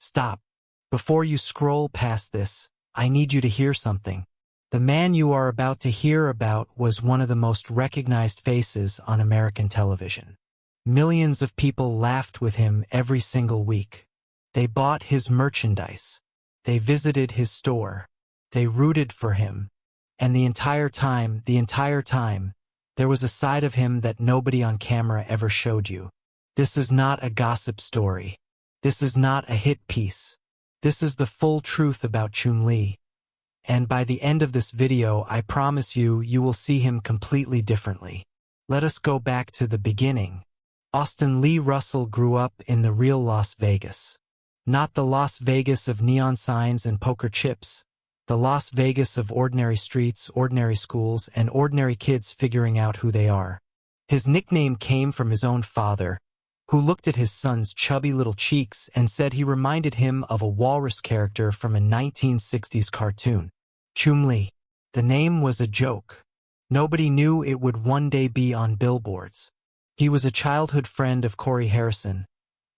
Stop. Before you scroll past this, I need you to hear something. The man you are about to hear about was one of the most recognized faces on American television. Millions of people laughed with him every single week. They bought his merchandise. They visited his store. They rooted for him. And the entire time, there was a side of him that nobody on camera ever showed you. This is not a gossip story. This is not a hit piece. This is the full truth about Chumlee. And by the end of this video, I promise you, you will see him completely differently. Let us go back to the beginning. Austin Lee Russell grew up in the real Las Vegas. Not the Las Vegas of neon signs and poker chips. The Las Vegas of ordinary streets, ordinary schools, and ordinary kids figuring out who they are. His nickname came from his own father, who looked at his son's chubby little cheeks and said he reminded him of a walrus character from a 1960s cartoon. Chumlee. The name was a joke. Nobody knew it would one day be on billboards. He was a childhood friend of Corey Harrison,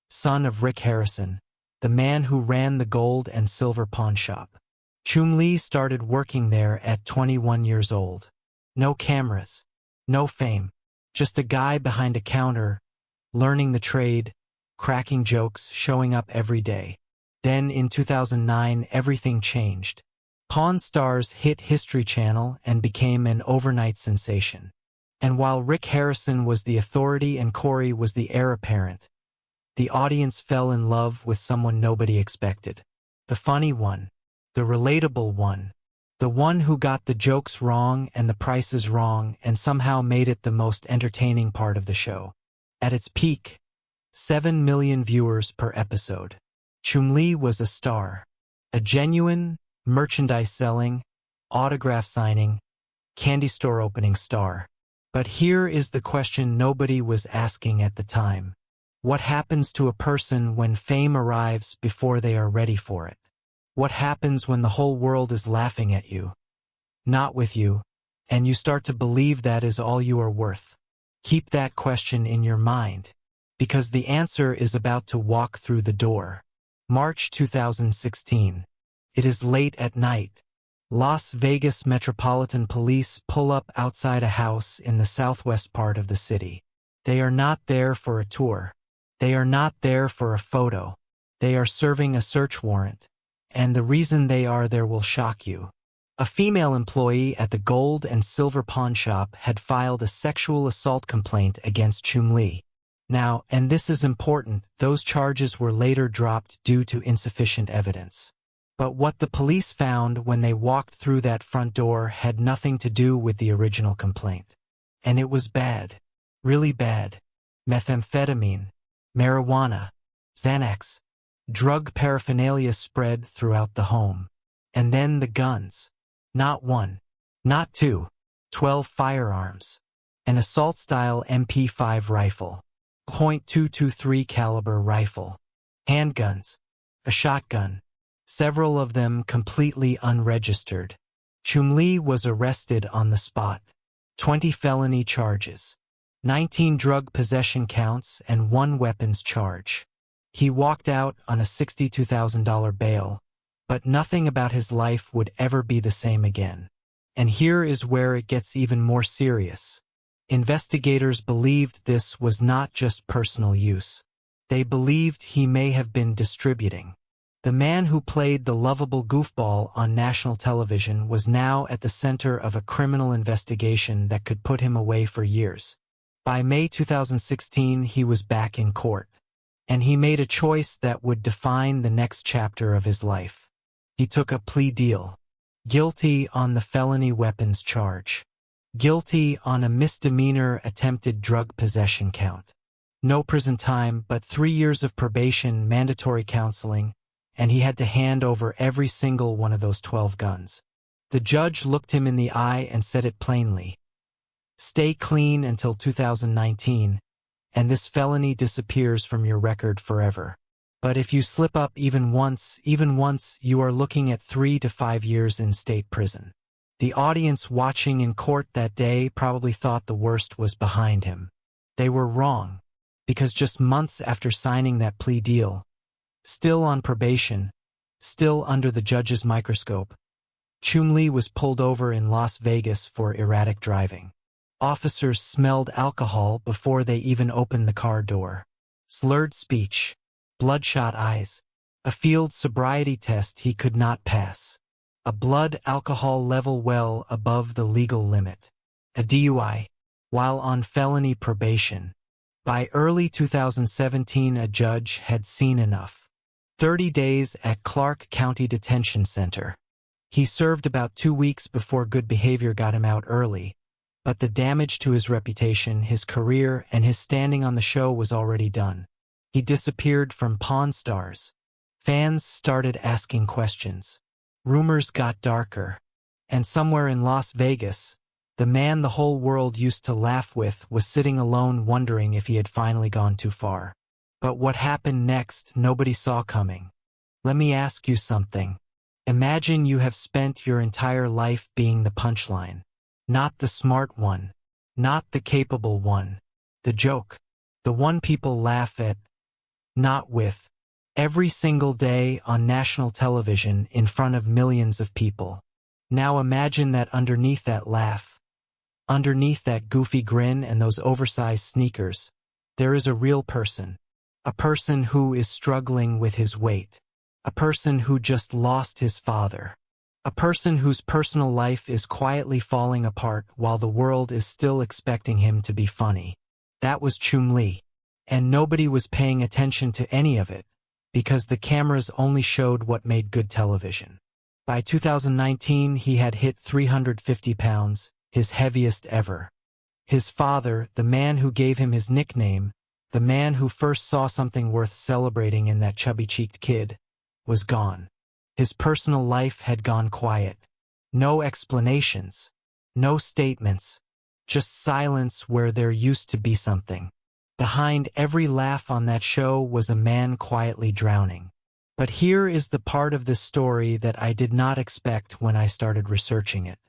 son of Rick Harrison, the man who ran the gold and silver pawn shop. Chumlee started working there at 21 years old. No cameras, no fame, just a guy behind a counter, learning the trade, cracking jokes, showing up every day. Then in 2009, everything changed. Pawn Stars hit History Channel and became an overnight sensation. And while Rick Harrison was the authority and Corey was the heir apparent, the audience fell in love with someone nobody expected. The funny one. The relatable one. The one who got the jokes wrong and the prices wrong and somehow made it the most entertaining part of the show. At its peak, 7 million viewers per episode. Chumlee was a star. A genuine, merchandise-selling, autograph-signing, candy store opening star. But here is the question nobody was asking at the time. What happens to a person when fame arrives before they are ready for it? What happens when the whole world is laughing at you, not with you, and you start to believe that is all you are worth? Keep that question in your mind, because the answer is about to walk through the door. March 2016. It is late at night. Las Vegas Metropolitan Police pull up outside a house in the southwest part of the city. They are not there for a tour. They are not there for a photo. They are serving a search warrant. And the reason they are there will shock you. A female employee at the gold and silver pawn shop had filed a sexual assault complaint against Chumlee. Now, and this is important, those charges were later dropped due to insufficient evidence. But what the police found when they walked through that front door had nothing to do with the original complaint. And it was bad. Really bad. Methamphetamine, marijuana, Xanax. Drug paraphernalia spread throughout the home. And then the guns. Not one, not two, 12 firearms. An assault-style MP5 rifle. .223 caliber rifle. Handguns. A shotgun. Several of them completely unregistered. Chumlee was arrested on the spot. 20 felony charges. 19 drug possession counts and 1 weapons charge. He walked out on a $62,000 bail, but nothing about his life would ever be the same again. And here is where it gets even more serious. Investigators believed this was not just personal use. They believed he may have been distributing. The man who played the lovable goofball on national television was now at the center of a criminal investigation that could put him away for years. By May 2016, he was back in court. And he made a choice that would define the next chapter of his life. He took a plea deal. Guilty on the felony weapons charge. Guilty on a misdemeanor attempted drug possession count. No prison time, but 3 years of probation, mandatory counseling, and he had to hand over every single one of those 12 guns. The judge looked him in the eye and said it plainly. Stay clean until 2019. And this felony disappears from your record forever. But if you slip up even once, you are looking at 3 to 5 years in state prison. The audience watching in court that day probably thought the worst was behind him. They were wrong, because just months after signing that plea deal, Still on probation, still under the judge's microscope, Chumlee was pulled over in Las Vegas for erratic driving. Officers smelled alcohol before they even opened the car door. Slurred speech, bloodshot eyes, a field sobriety test he could not pass, a blood alcohol level well above the legal limit, a DUI, while on felony probation. By early 2017, a judge had seen enough. 30 days at Clark County Detention Center. He served about 2 weeks before good behavior got him out early, but the damage to his reputation, his career, and his standing on the show was already done. He disappeared from Pawn Stars. Fans started asking questions. Rumors got darker. And somewhere in Las Vegas, the man the whole world used to laugh with was sitting alone wondering if he had finally gone too far. But what happened next, nobody saw coming. Let me ask you something. Imagine you have spent your entire life being the punchline. Not the smart one. Not the capable one. The joke. The one people laugh at. Not with. Every single day on national television in front of millions of people. Now imagine that underneath that laugh, underneath that goofy grin and those oversized sneakers, there is a real person. A person who is struggling with his weight. A person who just lost his father. A person whose personal life is quietly falling apart while the world is still expecting him to be funny. That was Chumlee. And nobody was paying attention to any of it, because the cameras only showed what made good television. By 2019, he had hit 350 pounds, his heaviest ever. His father, the man who gave him his nickname, the man who first saw something worth celebrating in that chubby-cheeked kid, was gone. His personal life had gone quiet. No explanations. No statements. Just silence where there used to be something. Behind every laugh on that show was a man quietly drowning. But here is the part of this story that I did not expect when I started researching it.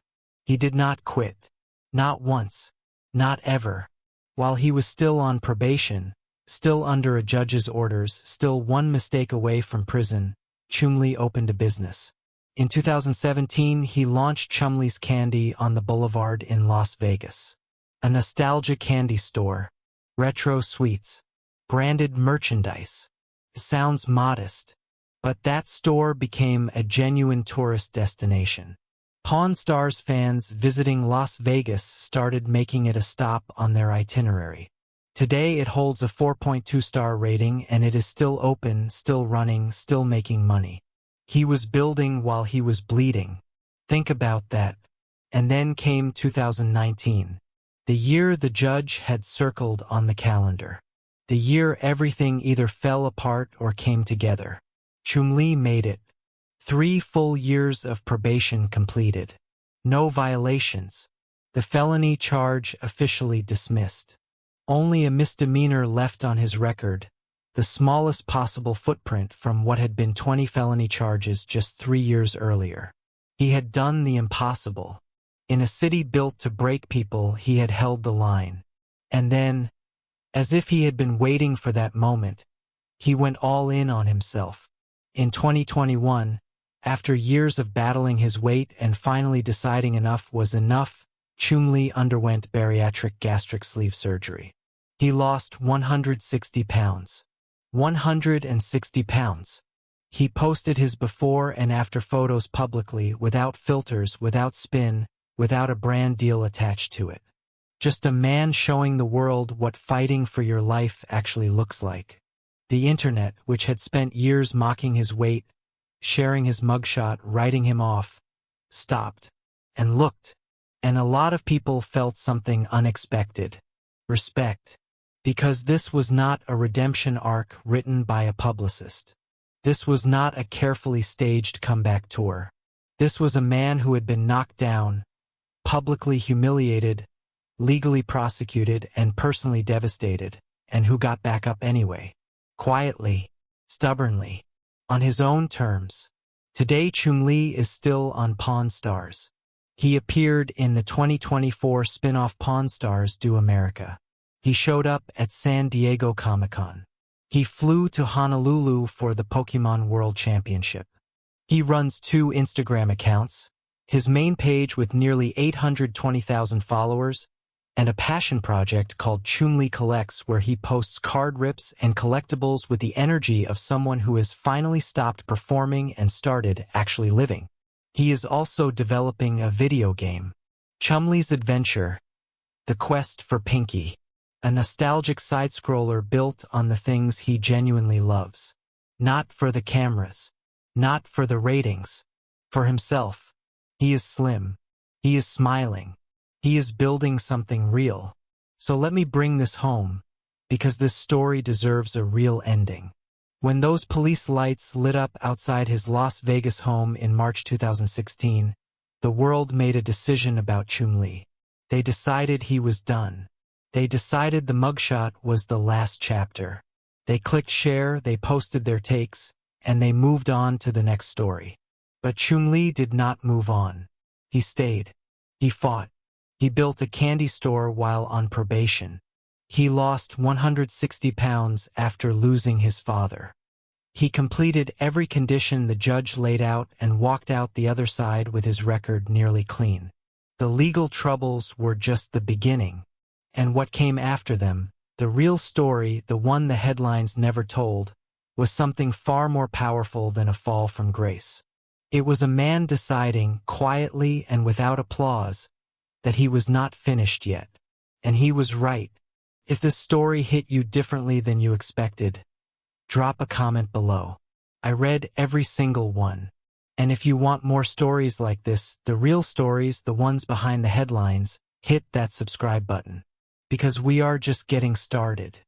He did not quit. Not once. Not ever. While he was still on probation, still under a judge's orders, still one mistake away from prison, Chumlee opened a business. In 2017, he launched Chumlee's Candy on the Boulevard in Las Vegas. A nostalgia candy store. Retro sweets. Branded merchandise. It sounds modest, but that store became a genuine tourist destination. Pawn Stars fans visiting Las Vegas started making it a stop on their itinerary. Today it holds a 4.2-star rating and it is still open, still running, still making money. He was building while he was bleeding. Think about that. And then came 2019. The year the judge had circled on the calendar. The year everything either fell apart or came together. Chumlee made it. 3 full years of probation completed. No violations. The felony charge officially dismissed. Only a misdemeanor left on his record, the smallest possible footprint from what had been 20 felony charges just 3 years earlier. He had done the impossible. In a city built to break people, he had held the line. And then, as if he had been waiting for that moment, he went all in on himself. In 2021, after years of battling his weight and finally deciding enough was enough, Chumlee underwent bariatric gastric sleeve surgery. He lost 160 pounds. 160 pounds. He posted his before and after photos publicly, without filters, without spin, without a brand deal attached to it. Just a man showing the world what fighting for your life actually looks like. The internet, which had spent years mocking his weight, sharing his mugshot, writing him off, stopped and looked. And a lot of people felt something unexpected. Respect. Because this was not a redemption arc written by a publicist. This was not a carefully staged comeback tour. This was a man who had been knocked down, publicly humiliated, legally prosecuted, and personally devastated, and who got back up anyway. Quietly, stubbornly, on his own terms. Today Chumlee is still on Pawn Stars. He appeared in the 2024 spin-off Pawn Stars Do America. He showed up at San Diego Comic-Con. He flew to Honolulu for the Pokemon World Championship. He runs 2 Instagram accounts, his main page with nearly 820,000 followers, and a passion project called Chumlee Collects where he posts card rips and collectibles with the energy of someone who has finally stopped performing and started actually living. He is also developing a video game, Chumlee's Adventure, The Quest for Pinky, a nostalgic side-scroller built on the things he genuinely loves. Not for the cameras, not for the ratings, for himself. He is slim. He is smiling. He is building something real. So let me bring this home, because this story deserves a real ending. When those police lights lit up outside his Las Vegas home in March 2016, the world made a decision about Chumlee. They decided he was done. They decided the mugshot was the last chapter. They clicked share, they posted their takes, and they moved on to the next story. But Chumlee did not move on. He stayed. He fought. He built a candy store while on probation. He lost 160 pounds after losing his father. He completed every condition the judge laid out and walked out the other side with his record nearly clean. The legal troubles were just the beginning. And what came after them, the real story, the one the headlines never told, was something far more powerful than a fall from grace. It was a man deciding, quietly and without applause, that he was not finished yet. And he was right. If this story hit you differently than you expected, drop a comment below. I read every single one. And if you want more stories like this, the real stories, the ones behind the headlines, hit that subscribe button. Because we are just getting started.